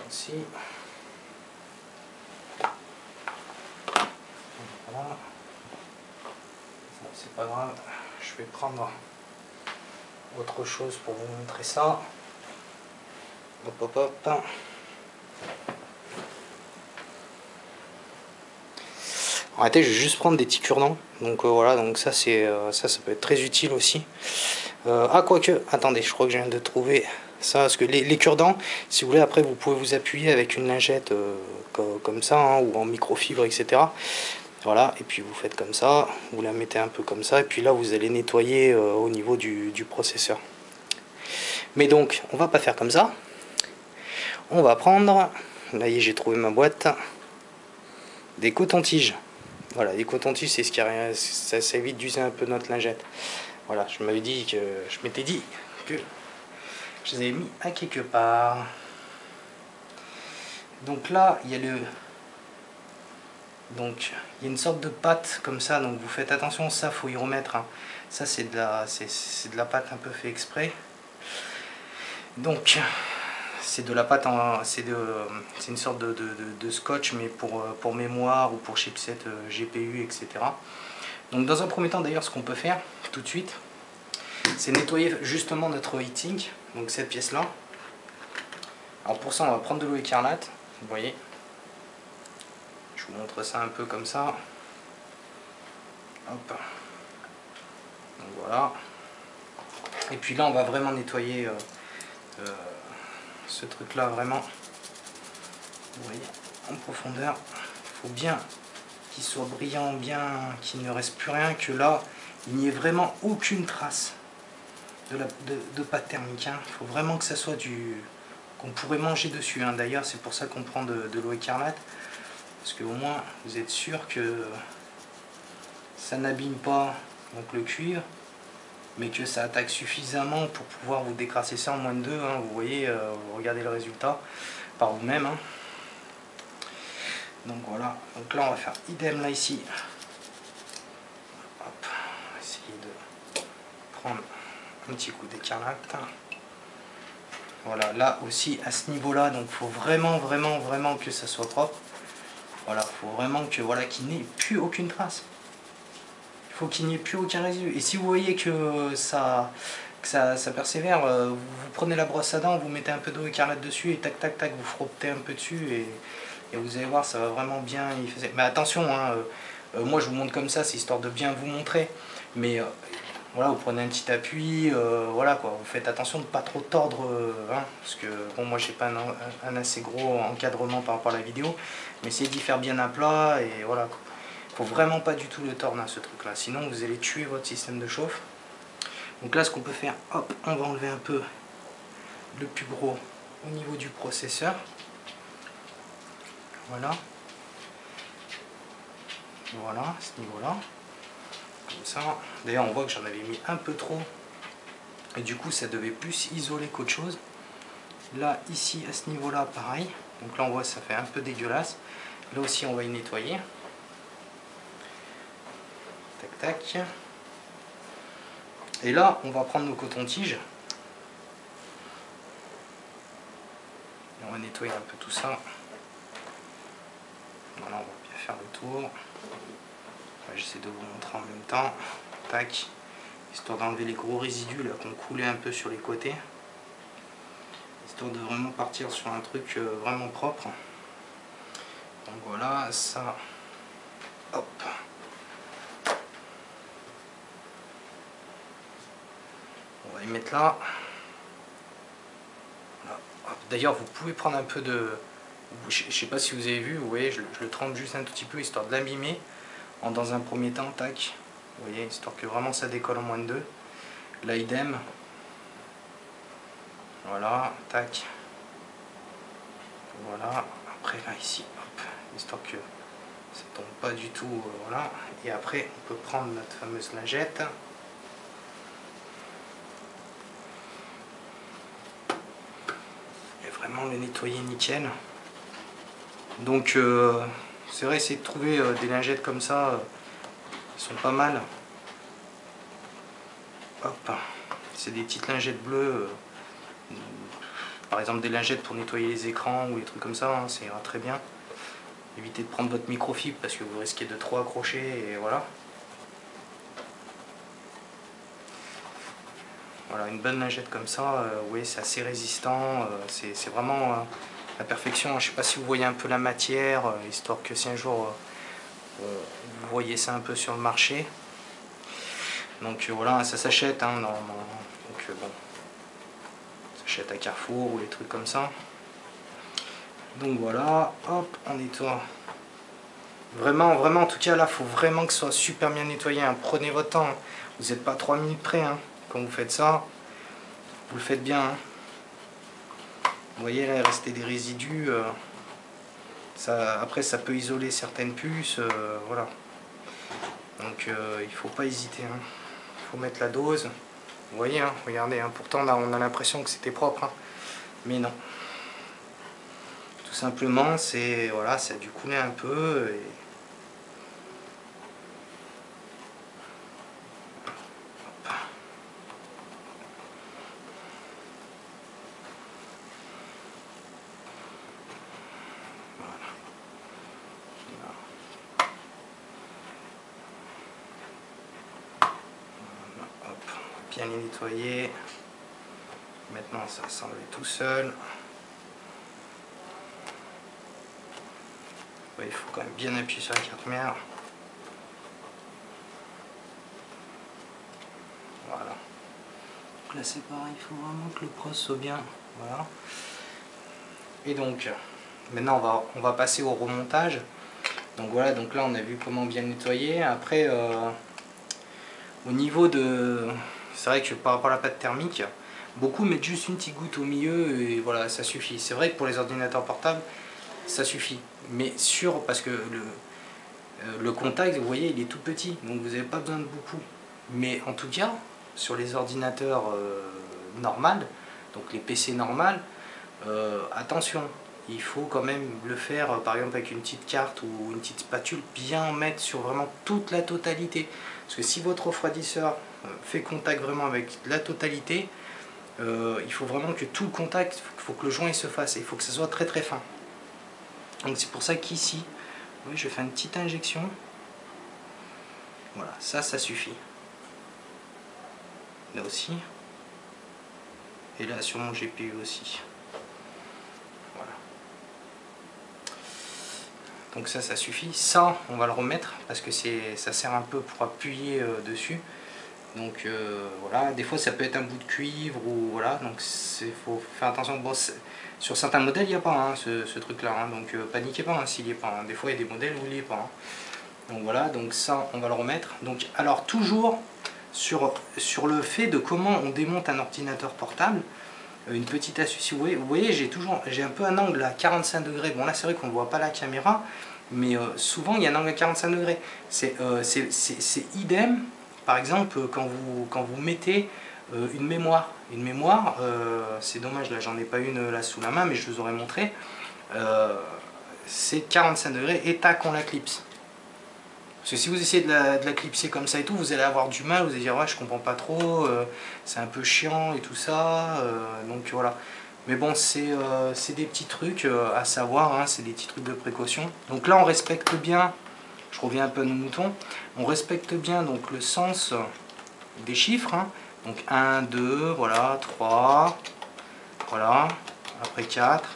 aussi. Voilà. C'est pas grave, je vais prendre autre chose pour vous montrer ça. Hop hop hop. En réalité, je vais juste prendre des petits cure-dents. Donc voilà, donc ça ça peut être très utile aussi. Ah quoique, attendez, je crois que je viens de trouver ça, parce que les cure-dents, si vous voulez, après vous pouvez vous appuyer avec une lingette comme ça, hein, ou en microfibre, etc. Voilà, et puis vous faites comme ça, vous la mettez un peu comme ça, et puis là vous allez nettoyer au niveau du processeur. Mais donc, on va pas faire comme ça. On va prendre, là j'ai trouvé ma boîte, des cotons-tiges. Voilà, les cotons-tiges, c'est ce qui a, ça évite d'user un peu notre lingette. Voilà, je m'étais dit que je les avais mis à quelque part. Donc là, il y a donc il y a une sorte de pâte comme ça, donc vous faites attention, ça faut y remettre, hein. Ça c'est de la pâte un peu fait exprès. Donc c'est de la pâte c'est une sorte de scotch, mais pour mémoire ou pour chipset GPU, etc. Donc dans un premier temps, d'ailleurs, ce qu'on peut faire tout de suite, c'est nettoyer justement notre heatsink, donc cette pièce là. Alors pour ça, on va prendre de l'eau écarlate, vous voyez. Je vous montre ça un peu comme ça. Hop. Donc voilà. Et puis là, on va vraiment nettoyer ce truc là, vraiment. Vous voyez, en profondeur. Il faut bien qu'il soit brillant, bien qu'il ne reste plus rien, que là, il n'y ait vraiment aucune trace de pâte thermique. Il faut vraiment que ça soit qu'on pourrait manger dessus, hein. D'ailleurs, c'est pour ça qu'on prend de l'eau écarlate, parce que au moins vous êtes sûr que ça n'abîme pas donc le cuivre, mais que ça attaque suffisamment pour pouvoir vous décrasser ça en moins de 2, hein. Vous voyez, vous regardez le résultat par vous-même, hein. Donc voilà, donc là on va faire idem là ici. Hop, on va essayer de prendre un petit coup d'écarlate. Voilà, là aussi à ce niveau là, donc il faut vraiment que ça soit propre. Voilà, il faut vraiment que voilà, qu'il n'y ait plus aucune trace. Il faut qu'il n'y ait plus aucun résidu. Et si vous voyez que ça persévère, vous prenez la brosse à dents, vous mettez un peu d'eau écarlate dessus et tac tac tac, vous frottez un peu dessus et vous allez voir, ça va vraiment bien y faire. Mais attention, hein, moi je vous montre comme ça, c'est histoire de bien vous montrer. Mais voilà, vous prenez un petit appui, voilà quoi, vous faites attention de ne pas trop tordre, hein, parce que bon, moi j'ai pas un assez gros encadrement par rapport à la vidéo, mais essayez d'y faire bien à plat et voilà quoi. Faut vraiment pas du tout le tordre, hein, ce truc là, sinon vous allez tuer votre système de chauffe. Donc là ce qu'on peut faire, hop, on va enlever un peu le plus gros au niveau du processeur. Voilà. Voilà, à ce niveau là. Comme ça. D'ailleurs on voit que j'en avais mis un peu trop. Et du coup ça devait plus isoler qu'autre chose. Là ici à ce niveau là pareil. Donc là on voit ça fait un peu dégueulasse. Là aussi on va y nettoyer. Tac tac. Et là on va prendre nos cotons-tiges. On va nettoyer un peu tout ça. Voilà, on va bien faire le tour. J'essaie de vous montrer en même temps. Tac. Histoire d'enlever les gros résidus là qu'on coulait un peu sur les côtés. Histoire de vraiment partir sur un truc vraiment propre. Donc voilà, ça. Hop. On va les mettre là. Voilà. D'ailleurs, vous pouvez prendre un peu de... Je ne sais pas si vous avez vu, vous voyez, je le trempe juste un tout petit peu, histoire de l'abîmer. Dans un premier temps, tac. Vous voyez, histoire que vraiment ça décolle en moins de 2. Là, idem. Voilà, tac. Voilà. Après, là, ici, hop. Histoire que ça tombe pas du tout, voilà. Et après, on peut prendre notre fameuse lingette. Et vraiment le nettoyer nickel. Donc, c'est vrai, essayer de trouver des lingettes comme ça, elles sont pas mal. Hop, c'est des petites lingettes bleues. par exemple des lingettes pour nettoyer les écrans ou les trucs comme ça, hein, ça ira très bien. Évitez de prendre votre microfibre parce que vous risquez de trop accrocher et voilà. Voilà, une bonne lingette comme ça, oui, c'est assez résistant, c'est vraiment la perfection. Je ne sais pas si vous voyez un peu la matière, histoire que si un jour vous voyez ça un peu sur le marché. Donc voilà, ça s'achète, hein, normalement. Donc bon, ça s'achète à Carrefour ou les trucs comme ça. Donc voilà, hop, on nettoie. Vraiment, vraiment, en tout cas là, il faut vraiment que ce soit super bien nettoyé, hein. Prenez votre temps, hein. Vous n'êtes pas 3 minutes près, hein. Quand vous faites ça, vous le faites bien, hein. Vous voyez là, il restait des résidus. Après, ça peut isoler certaines puces, voilà. Donc il faut pas hésiter, hein. Il faut mettre la dose. Vous voyez, hein, regardez, hein, pourtant on a l'impression que c'était propre, hein. Mais non. Tout simplement, c'est voilà, ça a dû couler un peu. Et... bien les nettoyer. Maintenant ça va s'enlever tout seul. Ouais, il faut quand même bien appuyer sur la carte mère. Voilà. Donc là c'est pareil, il faut vraiment que le pros soit bien. Voilà. Et donc maintenant on va passer au remontage. Donc voilà, donc là on a vu comment bien nettoyer. Après au niveau de... C'est vrai que par rapport à la pâte thermique, beaucoup mettent juste une petite goutte au milieu et voilà, ça suffit. C'est vrai que pour les ordinateurs portables, ça suffit. Mais parce que le contact, vous voyez, il est tout petit, donc vous n'avez pas besoin de beaucoup. Mais en tout cas, sur les ordinateurs normaux, donc les PC normales, attention, il faut quand même le faire, par exemple avec une petite carte ou une petite spatule, bien mettre sur vraiment toute la totalité. Parce que si votre refroidisseur fait contact vraiment avec la totalité, il faut vraiment que tout le contact, il faut que le joint il se fasse, et il faut que ça soit très très fin. Donc c'est pour ça qu'ici, oui, je fais une petite injection. Voilà, ça suffit. Là aussi. Et là sur mon GPU aussi. Voilà. Donc ça suffit. Ça, on va le remettre parce que ça sert un peu pour appuyer dessus. Donc voilà, des fois ça peut être un bout de cuivre ou voilà, donc il faut faire attention. Bon, sur certains modèles il n'y a pas hein, ce truc là, hein, donc paniquez pas hein, s'il n'y est pas. Hein. Des fois il y a des modèles où il n'y est pas. Hein. Donc voilà, donc ça on va le remettre. Donc alors toujours sur le fait de comment on démonte un ordinateur portable, une petite astuce, si vous voyez j'ai un peu un angle à 45 degrés. Bon là c'est vrai qu'on ne voit pas la caméra, mais souvent il y a un angle à 45 degrés. C'est idem. Par exemple, quand vous mettez une mémoire, c'est dommage, là j'en ai pas une là sous la main, mais je vous aurais montré, c'est 45 degrés et tac, on la clipse. Parce que si vous essayez de la clipser comme ça et tout, vous allez avoir du mal, vous allez dire ouais je comprends pas trop, c'est un peu chiant et tout ça, donc voilà. Mais bon, c'est des petits trucs à savoir, hein, c'est des petits trucs de précaution. Donc là on respecte bien. Je reviens un peu à nos moutons. On respecte bien donc le sens des chiffres. Hein. Donc 1, 2, voilà, 3, voilà, après 4,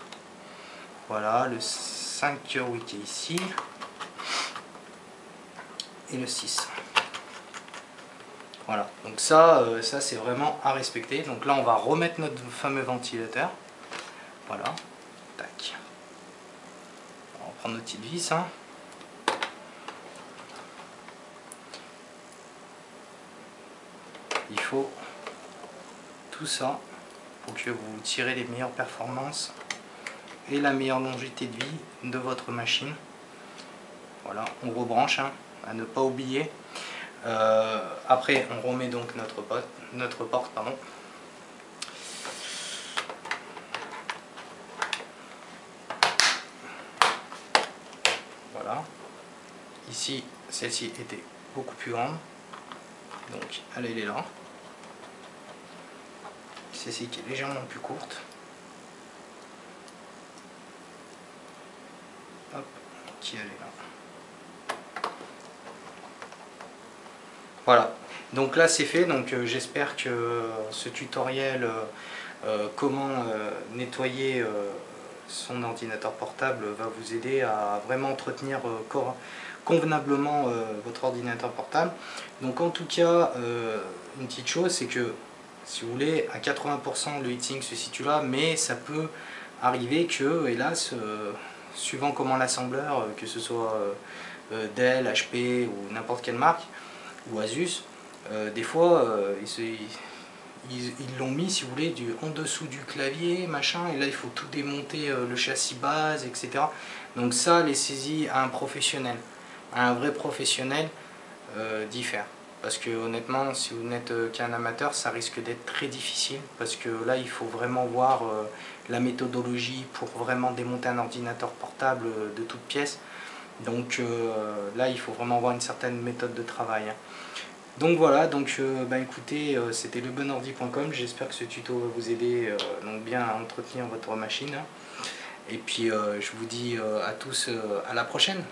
voilà, le 5 oui, qui est ici, et le 6. Voilà, donc ça c'est vraiment à respecter. Donc là on va remettre notre fameux ventilateur. Voilà, tac. On va prendre notre petite vis. Hein. Il faut tout ça pour que vous tirez les meilleures performances et la meilleure longévité de vie de votre machine. Voilà, on rebranche, hein, à ne pas oublier. Après, on remet donc notre porte, pardon. Voilà. Ici, celle-ci était beaucoup plus grande. Donc, elle est là. Celle-ci qui est légèrement plus courte. hop, qui elle est là. Voilà, donc là c'est fait, donc j'espère que ce tutoriel comment nettoyer son ordinateur portable va vous aider à vraiment entretenir convenablement votre ordinateur portable. Donc en tout cas, une petite chose, c'est que si vous voulez, à 80% le heatsink se situe là, mais ça peut arriver que, hélas, suivant comment l'assembleur, que ce soit Dell, HP ou n'importe quelle marque, ou Asus, des fois ils l'ont mis, si vous voulez, en dessous du clavier, machin, et là il faut tout démonter, le châssis base, etc. Donc ça, les saisies à un professionnel, à un vrai professionnel, d'y faire. Parce que honnêtement, si vous n'êtes qu'un amateur, ça risque d'être très difficile, parce que là il faut vraiment voir la méthodologie pour vraiment démonter un ordinateur portable de toutes pièces. Donc là il faut vraiment avoir une certaine méthode de travail, hein. Donc voilà, donc écoutez, c'était leboonordi.com, j'espère que ce tuto va vous aider donc bien à entretenir votre machine. Et puis je vous dis à tous à la prochaine.